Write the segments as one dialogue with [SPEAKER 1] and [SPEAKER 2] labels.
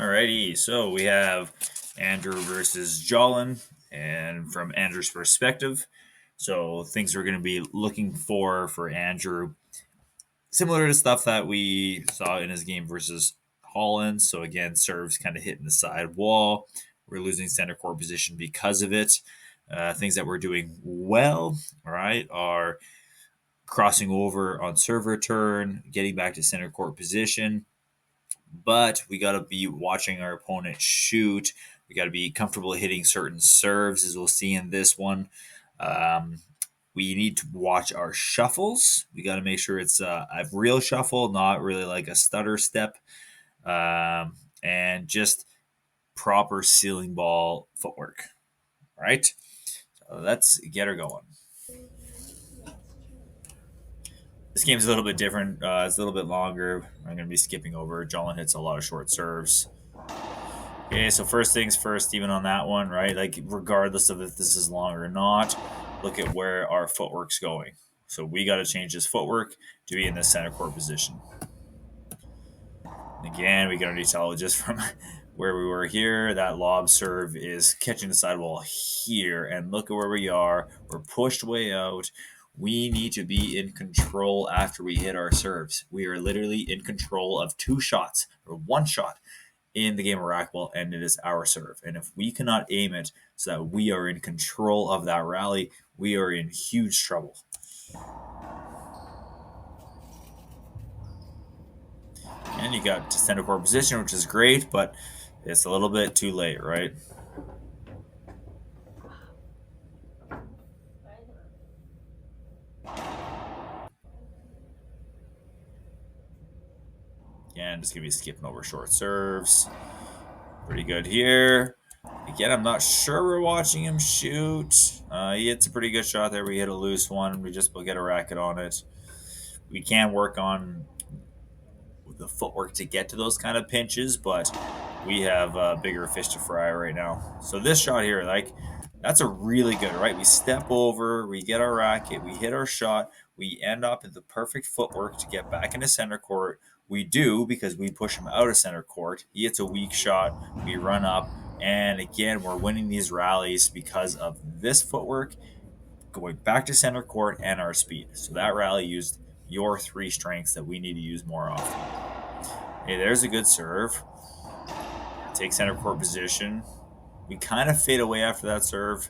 [SPEAKER 1] Alrighty, so we have Andrew versus Jialin, and from Andrew's perspective, so things we're going to be looking for Andrew, similar to stuff that we saw in his game versus Holland. So again, serves kind of hitting the side wall. We're losing center court position because of it. Things that we're doing well, all right, are crossing over on serve return, getting back to center court position, but we got to be watching our opponent shoot. We got to be comfortable hitting certain serves, as we'll see in this one. Um, we need to watch our shuffles. We got to make sure it's a real shuffle, not really like a stutter step, and just proper ceiling ball footwork. All right, so let's get her going. This game's a little bit different. It's a little bit longer. I'm going to be skipping over. Jolin hits a lot of short serves. Okay, so first things first, even on that one, right? Like, regardless of if this is long or not, look at where our footwork's going. So we got to change this footwork to be in the center court position. And again, we can already tell just from where we were here, that lob serve is catching the sidewall here. And look at where we are. We're pushed way out. We need to be in control after we hit our serves. We are literally in control of two shots or one shot in the game of racquetball, and it is our serve. And if we cannot aim it so that we are in control of that rally, we are in huge trouble. And you got to center court position, which is great, but it's a little bit too late, right? Again, just gonna be skipping over short serves. Pretty good here. Again, I'm not sure we're watching him shoot. He hits a pretty good shot there. We hit a loose one. We just will get a racket on it. We can work on the footwork to get to those kind of pinches, but we have bigger fish to fry right now. So this shot here, like, that's a really good, right? We step over, we get our racket, we hit our shot, we end up in the perfect footwork to get back into center court. We do, because we push him out of center court. He hits a weak shot, we run up, and again, we're winning these rallies because of this footwork, going back to center court, and our speed. So that rally used your three strengths that we need to use more often. Hey, there's a good serve. Take center court position. We kind of fade away after that serve.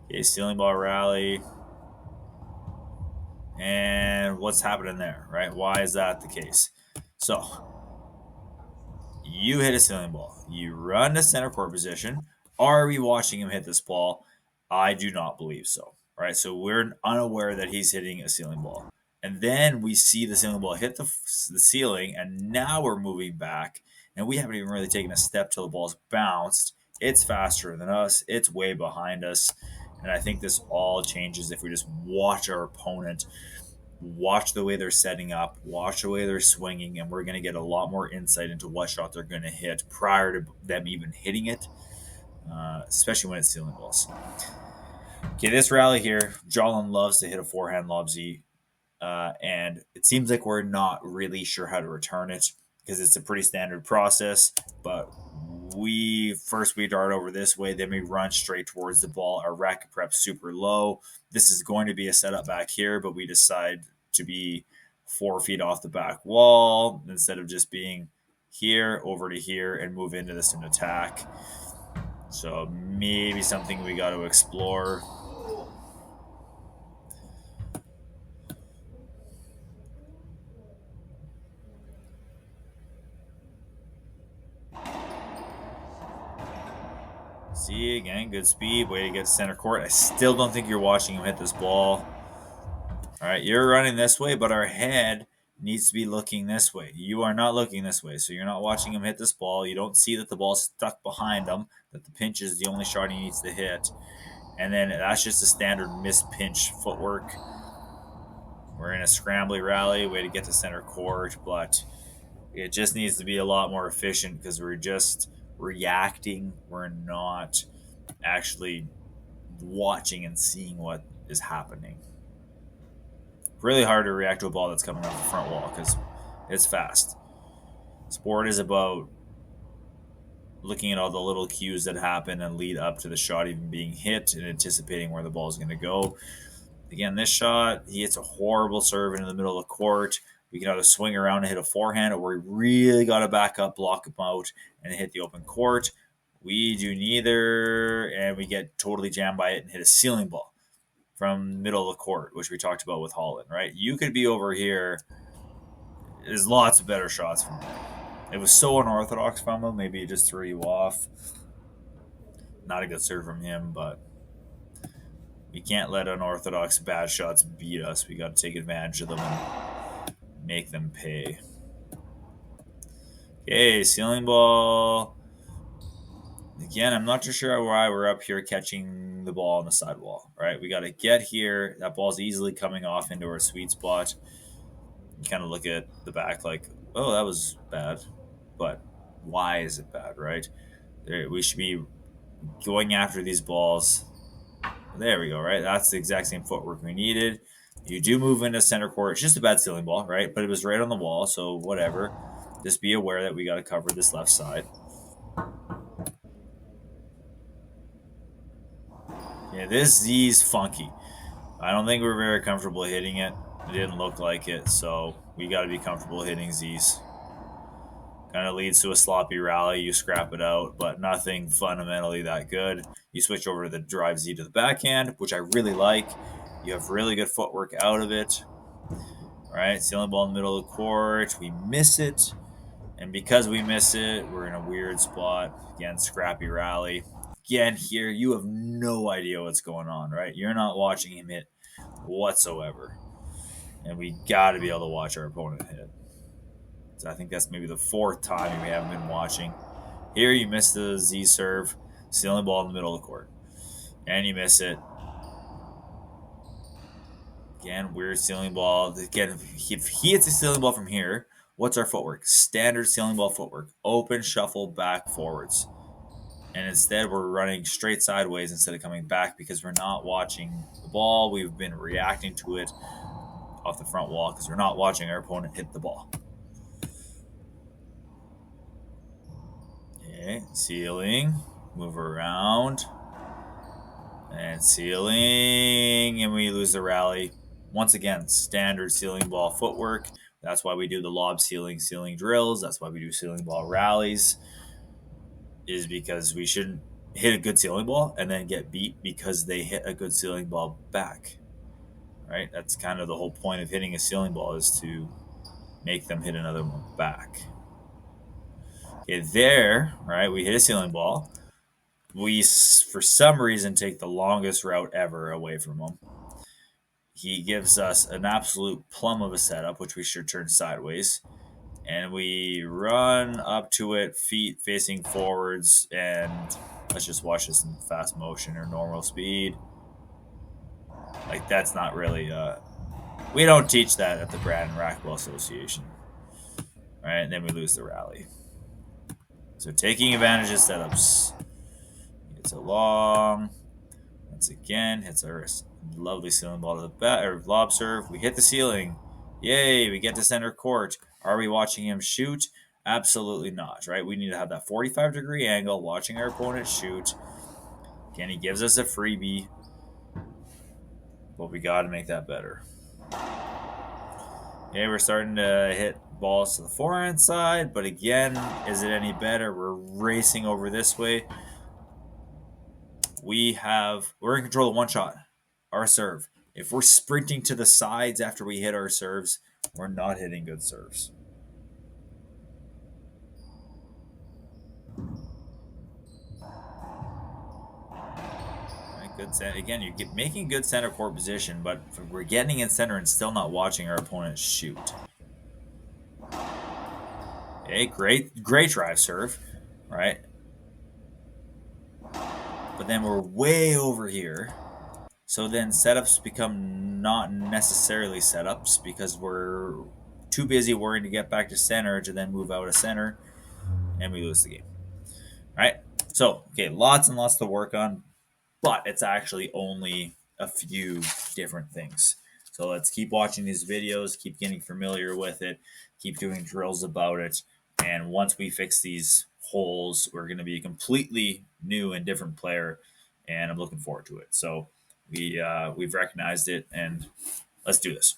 [SPEAKER 1] Okay, ceiling ball rally. And what's happening there, right? Why is that the case? So, you hit a ceiling ball. You run to center court position. Are we watching him hit this ball? I do not believe so. Right? So we're unaware that he's hitting a ceiling ball. And then we see the ceiling ball hit the ceiling, and now we're moving back, and we haven't even really taken a step till the ball's bounced. It's faster than us. It's way behind us. And I think this all changes if we just watch our opponent, watch the way they're setting up, watch the way they're swinging, and we're going to get a lot more insight into what shot they're going to hit prior to them even hitting it, especially when it's ceiling balls. Okay, this rally here, Jialin loves to hit a forehand lob Z, and it seems like we're not really sure how to return it because it's a pretty standard process, but we dart over this way, then we run straight towards the ball. Our racket prep's super low. This is going to be a setup back here, but we decide to be 4 feet off the back wall instead of just being here over to here and move into this and attack. So maybe something we got to explore. See, again, good speed. Way to get to center court. I still don't think you're watching him hit this ball. All right, you're running this way, but our head needs to be looking this way. You are not looking this way, so you're not watching him hit this ball. You don't see that the ball's stuck behind him, that the pinch is the only shot he needs to hit. And then that's just a standard miss-pinch footwork. We're in a scrambly rally, way to get to center court, but it just needs to be a lot more efficient because we're just reacting. We're not actually watching and seeing what is happening. Really hard to react to a ball that's coming off the front wall because it's fast. Sport is about looking at all the little cues that happen and lead up to the shot even being hit and anticipating where the ball is going to go. Again, this shot, he hits a horrible serve into the middle of the court. We can either swing around and hit a forehand, or we really got to back up, block him out, and hit the open court. We do neither, and we get totally jammed by it and hit a ceiling ball from middle of the court, which we talked about with Holland, right? You could be over here. There's lots of better shots from him. It was so unorthodox from him. Maybe it just threw you off. Not a good serve from him, but we can't let unorthodox bad shots beat us. We got to take advantage of them and make them pay. Okay, ceiling ball. Again, I'm not too sure why we're up here catching the ball on the sidewall, right? We got to get here. That ball's easily coming off into our sweet spot. You kind of look at the back like, oh, that was bad. But why is it bad, right? We should be going after these balls. There we go, right? That's the exact same footwork we needed. You do move into center court. It's just a bad ceiling ball, right? But it was right on the wall, so whatever. Just be aware that we got to cover this left side. Yeah, this Z's funky. I don't think we're very comfortable hitting it. It didn't look like it, so we got to be comfortable hitting Z's. Kind of leads to a sloppy rally. You scrap it out, but nothing fundamentally that good. You switch over to the drive Z to the backhand, which I really like. You have really good footwork out of it. All right, ceiling ball in the middle of the court. We miss it. And because we miss it, we're in a weird spot. Again, scrappy rally. Again, here, you have no idea what's going on, right? You're not watching him hit whatsoever. And we got to be able to watch our opponent hit. So I think that's maybe the fourth time we haven't been watching. Here, you miss the Z serve, ceiling ball in the middle of the court. And you miss it. Again, weird ceiling ball. Again, if he hits a ceiling ball from here, what's our footwork? Standard ceiling ball footwork. Open, shuffle, back, forwards. And instead, we're running straight sideways instead of coming back because we're not watching the ball. We've been reacting to it off the front wall because we're not watching our opponent hit the ball. Okay, ceiling. Move around. And ceiling. And we lose the rally. Once again, standard ceiling ball footwork. That's why we do the lob ceiling drills. That's why we do ceiling ball rallies. Is because we shouldn't hit a good ceiling ball and then get beat because they hit a good ceiling ball back. Right? That's kind of the whole point of hitting a ceiling ball is to make them hit another one back. Okay, there, right, we hit a ceiling ball. We, for some reason, take the longest route ever away from him. He gives us an absolute plum of a setup, which we should turn sideways. And we run up to it, feet facing forwards, and let's just watch this in fast motion or normal speed. Like, that's not really, we don't teach that at the Brandon Racquetball Association. All right, and then we lose the rally. So taking advantage of setups. It's a long, once again, hits our lovely ceiling ball to the back, or lob serve. We hit the ceiling. Yay, we get to center court. Are we watching him shoot? Absolutely not, right? We need to have that 45-degree angle, watching our opponent shoot. Again, he gives us a freebie, but we got to make that better. Okay, we're starting to hit balls to the forehand side, but again, is it any better? We're racing over this way. We're in control of one shot, our serve. If we're sprinting to the sides after we hit our serves, we're not hitting good serves. Right, good center. Again, you're making good center court position, but we're getting in center and still not watching our opponent shoot. Okay, great drive serve, right? But then we're way over here. So then setups become not necessarily setups because we're too busy worrying to get back to center to then move out of center, and we lose the game. Right? So, okay, lots and lots to work on, but it's actually only a few different things. So let's keep watching these videos, keep getting familiar with it, keep doing drills about it, and once we fix these holes. We're going to be a completely new and different player, and I'm looking forward to it. So we've recognized it, and let's do this.